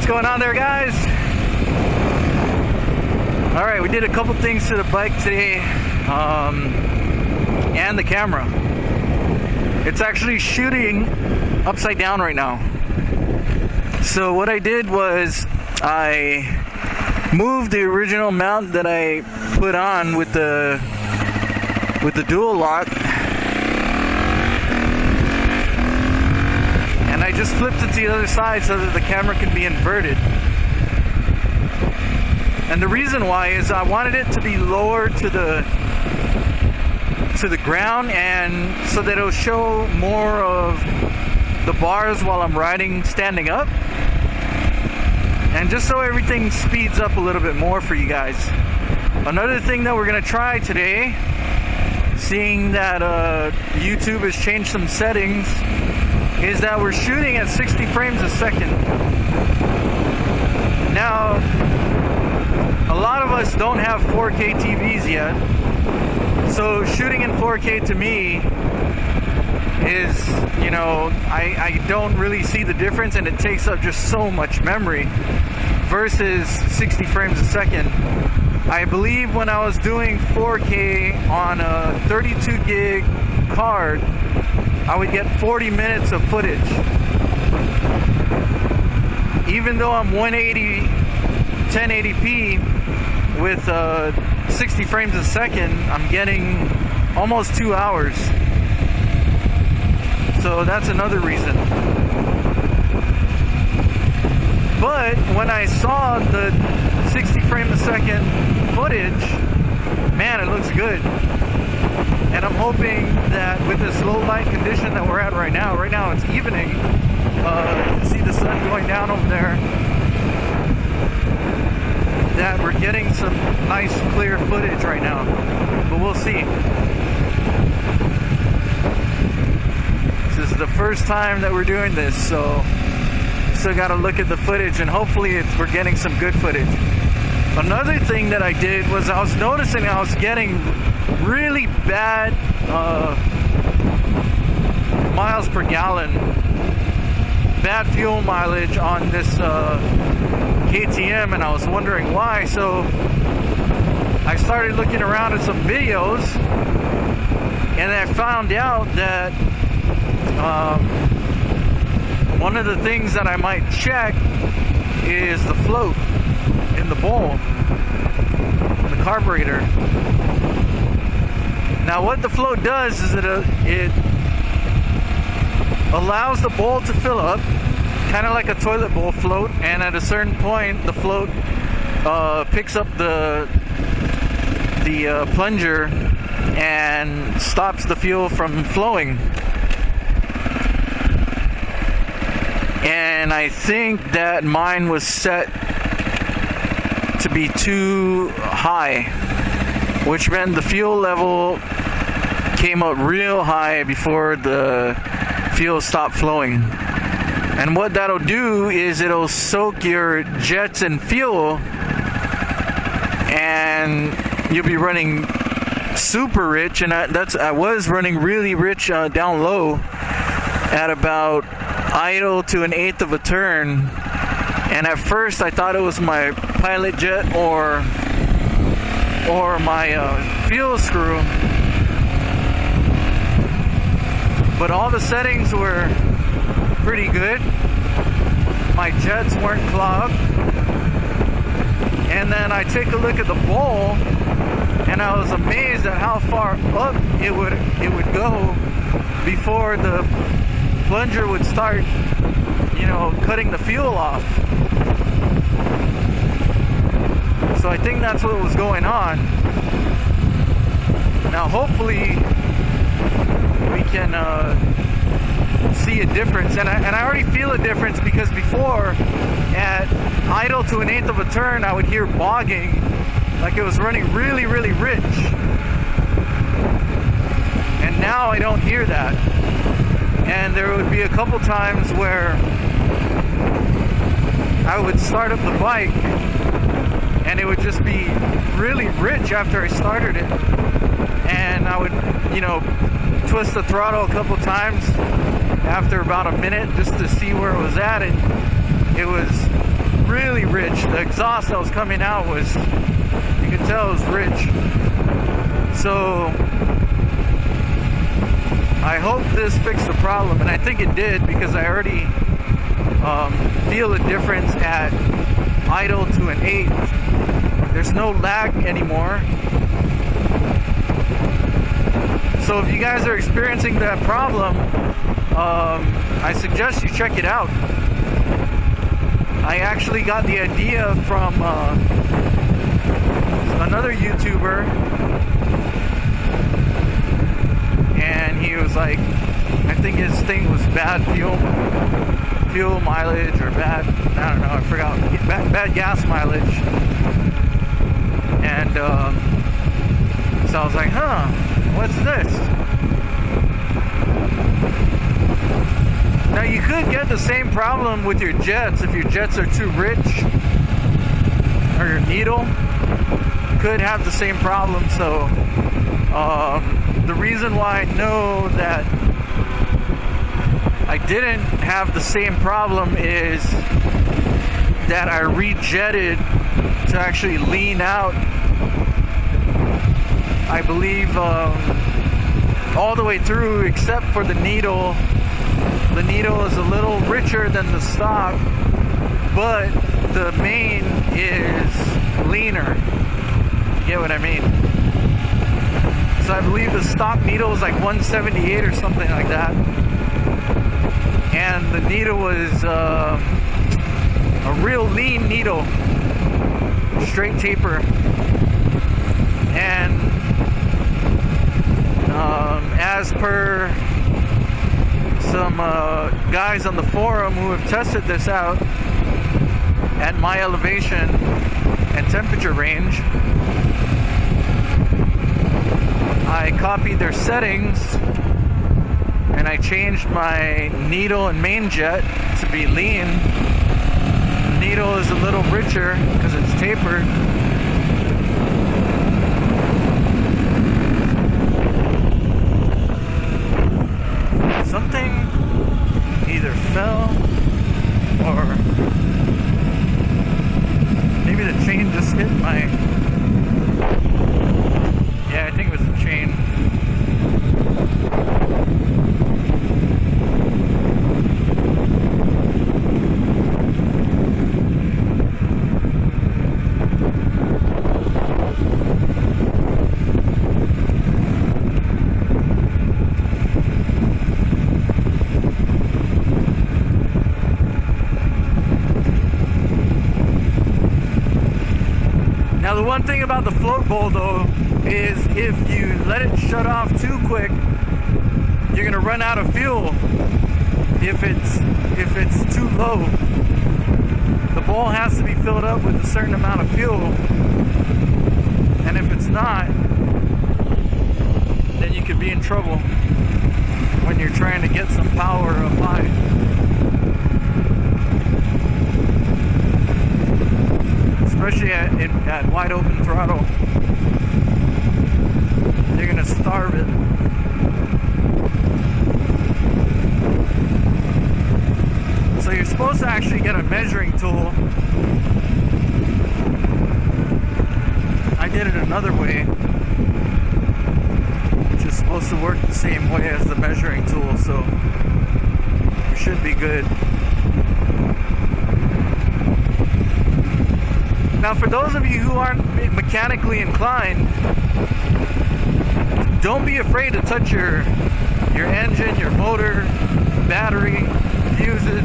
going on there, guys? Alright, we did a couple things to the bike today, and the camera. It's actually shooting upside down right now. So what I did was I moved the original mount that I put on with the dual lock, and I just flipped it to the other side so that the camera can be inverted. And the reason why is I wanted it to be lower to the ground, and so that it'll show more of the bars while I'm riding standing up, and just so everything speeds up a little bit more for you guys. Another thing that we're gonna try today, seeing that YouTube has changed some settings, is that we're shooting at 60 frames a second. Now, a lot of us don't have 4K TVs yet, so shooting in 4K to me is, you know, I don't really see the difference, and it takes up just so much memory versus 60 frames a second. I believe when I was doing 4K on a 32 gig card, I would get 40 minutes of footage. Even though I'm 1080p with 60 frames a second, I'm getting almost 2 hours. So that's another reason. But when I saw the 60 frame a second footage, man, it looks good. And I'm hoping that with this low light condition that we're at right now it's evening. You can see the sun going down over there, that we're getting some nice clear footage right now. But we'll see. This is the first time that we're doing this, so still got to look at the footage, and hopefully we're getting some good footage. Another thing that I did was I was noticing I was getting really bad miles per gallon, bad fuel mileage on this KTM, and I was wondering why. So I started looking around at some videos, and I found out that one of the things that I might check is the float in the bowl, the carburetor. Now what the float does is it allows the bowl to fill up, kind of like a toilet bowl float, and at a certain point the float picks up the plunger and stops the fuel from flowing. And I think that mine was set to be too high, which meant the fuel level came up real high before the fuel stopped flowing. And what that'll do is it'll soak your jets in fuel, and you'll be running super rich. And I was running really rich down low at about idle to 1/8 of a turn, and at first I thought it was my pilot jet or my fuel screw, but all the settings were pretty good. My jets weren't clogged, and then I take a look at the bowl, and I was amazed at how far up it would go before the plunger would start, you know, cutting the fuel off. So I think that's what was going on. Now hopefully we can see a difference, and I already feel a difference, because before at idle to 1/8 of a turn I would hear bogging, like it was running really, really rich, and now I don't hear that. And there would be a couple times where I would start up the bike and it would just be really rich after I started it, and I would, you know, twist the throttle a couple times after about a minute just to see where it was at, and it was really rich. The exhaust that was coming out was, you could tell it was rich. So I hope this fixed the problem, and I think it did, because I already feel a difference at idle to an 8. There's no lag anymore. So if you guys are experiencing that problem, I suggest you check it out. I actually got the idea from another YouTuber, and he was like, I think his thing was bad fuel mileage, or bad, I don't know, I forgot, bad gas mileage. And so I was like, huh, what's this? Now you could get the same problem with your jets if your jets are too rich, or your needle could have the same problem. So the reason why I know that I didn't have the same problem is that I rejetted to actually lean out, I believe, all the way through except for the needle. The needle is a little richer than the stock, but the main is leaner. You get what I mean? So I believe the stock needle was like 178 or something like that, and the needle was a real lean needle, straight taper. And as per some guys on the forum who have tested this out at my elevation and temperature range, I copied their settings and I changed my needle and main jet to be lean. The needle is a little richer because it's tapered. Something either fell, or maybe the chain just hit my... Yeah, I think it was the chain. Now the one thing about the float bowl though is if you let it shut off too quick, you're gonna run out of fuel. If it's too low, the bowl has to be filled up with a certain amount of fuel, and if it's not, then you could be in trouble when you're trying to get some power up high. Especially at wide open throttle, you're gonna starve it. So you're supposed to actually get a measuring tool. I did it another way, which is supposed to work the same way as the measuring tool, so you should be good. Now, for those of you who aren't mechanically inclined, don't be afraid to touch your engine, your motor, battery, fuses,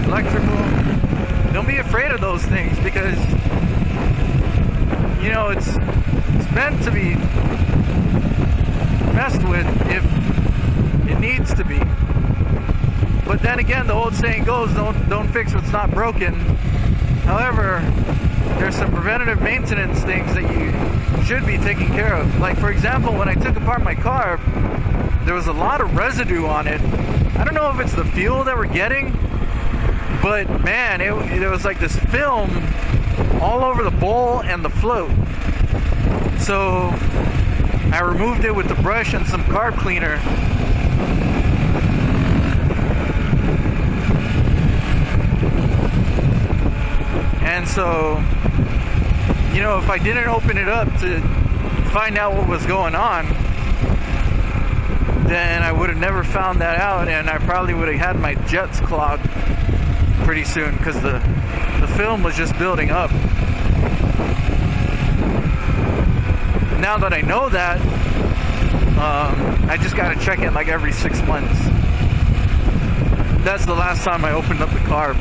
electrical. Don't be afraid of those things, because you know it's meant to be messed with if it needs to be. But then again, the old saying goes, don't fix what's not broken. However, there's some preventative maintenance things that you should be taking care of. Like, for example, when I took apart my car, there was a lot of residue on it. I don't know if it's the fuel that we're getting, but man, it was like this film all over the bowl and the float. So I removed it with the brush and some carb cleaner. And so, you know, if I didn't open it up to find out what was going on, then I would have never found that out, and I probably would have had my jets clogged pretty soon, because the film was just building up. Now that I know that, I just got to check it like every 6 months. That's the last time I opened up the carb.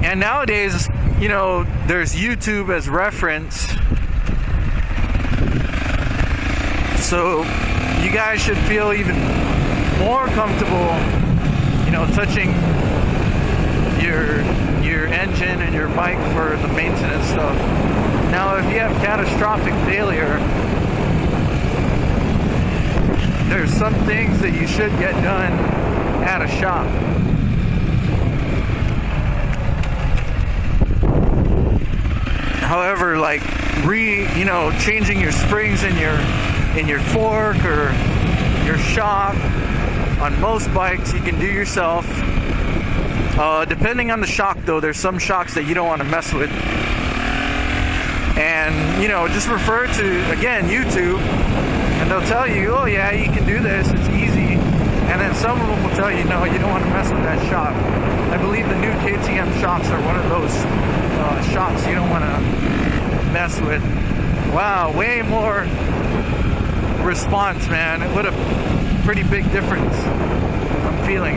And nowadays, you know, there's YouTube as reference. So you guys should feel even more comfortable, you know, touching your engine and your bike for the maintenance stuff. Now, if you have catastrophic failure, there's some things that you should get done at a shop. However, like changing your springs in your fork or your shock, on most bikes you can do yourself. Depending on the shock though, there's some shocks that you don't want to mess with. And, you know, just refer to, again, YouTube, and they'll tell you, oh yeah, you can do this, it's easy. And then some of them will tell you, no, you don't want to mess with that shock. I believe the new KTM shocks are one of those shocks you don't want to mess with. Wow, way more response, man. What a pretty big difference I'm feeling.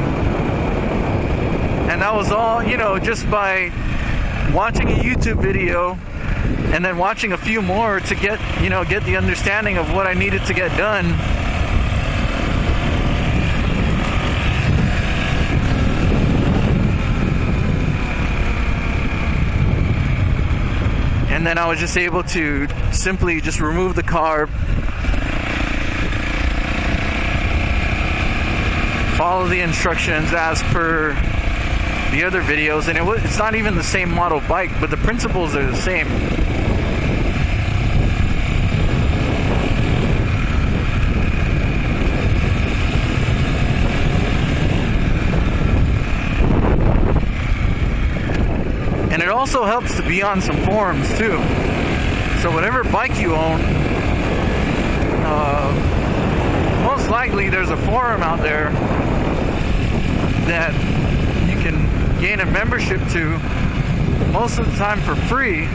And that was all, you know, just by watching a YouTube video and then watching a few more to get the understanding of what I needed to get done. And then I was just able to simply just remove the carb, follow the instructions as per the other videos, and it's not even the same model bike, but the principles are the same. And it also helps to be on some forums too. So whatever bike you own, most likely there's a forum out there that you can gain a membership to, most of the time for free,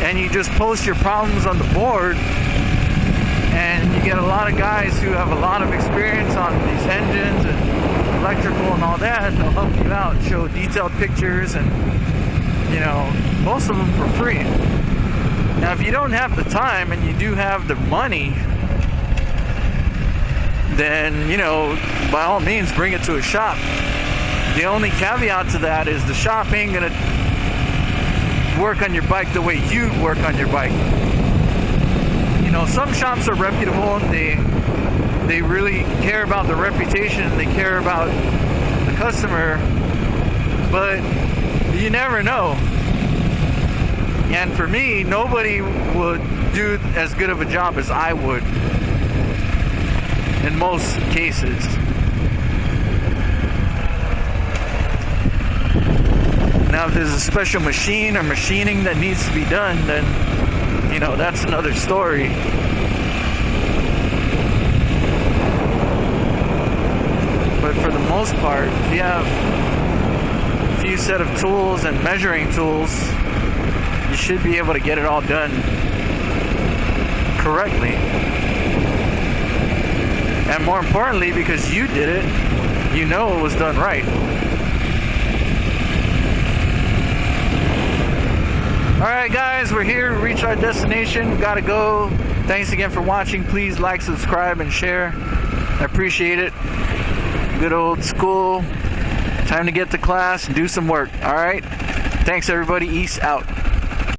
and you just post your problems on the board, and you get a lot of guys who have a lot of experience on these engines and electrical and all that. They'll help you out, show detailed pictures, and, you know, most of them for free. Now, if you don't have the time and you do have the money, then, you know, by all means, bring it to a shop. The only caveat to that is the shop ain't gonna work on your bike the way you work on your bike. You know, some shops are reputable and they really care about the reputation, they care about the customer, but you never know. And for me, nobody would do as good of a job as I would in most cases. Now, if there's a special machine or machining that needs to be done, then, you know, that's another story. But for the most part, if you have a few set of tools and measuring tools, you should be able to get it all done correctly. And more importantly, because you did it, you know it was done right. Alright guys, we're here to reach our destination. Gotta go. Thanks again for watching. Please like, subscribe, and share. I appreciate it. Good old school. Time to get to class and do some work. Alright? Thanks everybody. Ease out.